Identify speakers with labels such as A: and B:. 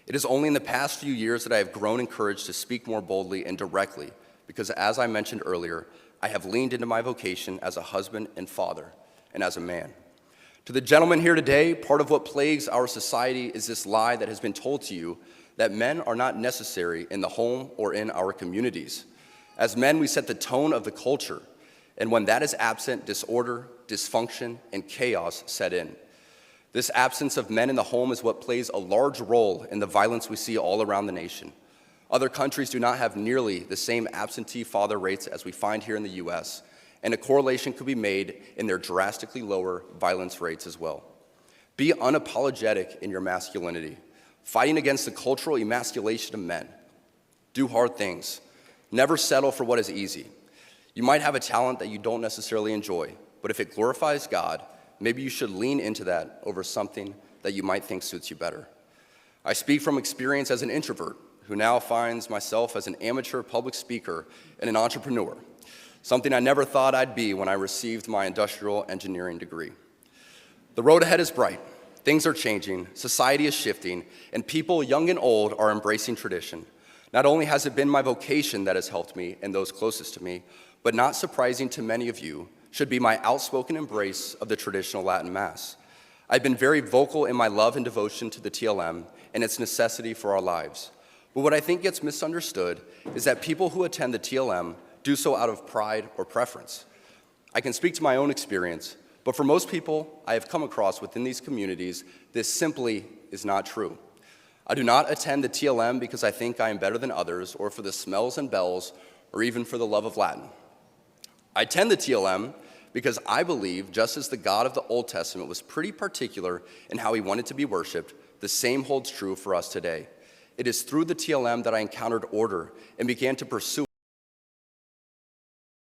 A: It is only in the past few years that I have grown in courage to speak more boldly and directly, because as I mentioned earlier, I have leaned into my vocation as a husband and father, and as a man. To the gentlemen here today, part of what plagues our society is this lie that has been told to you that men are not necessary in the home or in our communities. As men, we set the tone of the culture, and when that is absent, disorder, dysfunction, and chaos set in. This absence of men in the home is what plays a large role in the violence we see all around the nation. Other countries do not have nearly the same absentee father rates as we find here in the US, and a correlation could be made in their drastically lower violence rates as well. Be unapologetic in your masculinity, fighting against the cultural emasculation of men. Do hard things. Never settle for what is easy. You might have a talent that you don't necessarily enjoy, but if it glorifies God, maybe you should lean into that over something that you might think suits you better. I speak from experience as an introvert who now finds myself as an amateur public speaker and an entrepreneur, something I never thought I'd be when I received my industrial engineering degree. The road ahead is bright. Things are changing, society is shifting, and people, young and old, are embracing tradition. Not only has it been my vocation that has helped me and those closest to me, but not surprising to many of you, should be my outspoken embrace of the traditional Latin Mass. I've been very vocal in my love and devotion to the TLM and its necessity for our lives. But what I think gets misunderstood is that people who attend the TLM do so out of pride or preference. I can speak to my own experience, but for most people I have come across within these communities, this simply is not true. I do not attend the TLM because I think I am better than others, or for the smells and bells, or even for the love of Latin. I attend the TLM because I believe, just as the God of the Old Testament was pretty particular in how he wanted to be worshiped, the same holds true for us today. It is through the TLM that I encountered order and began to pursue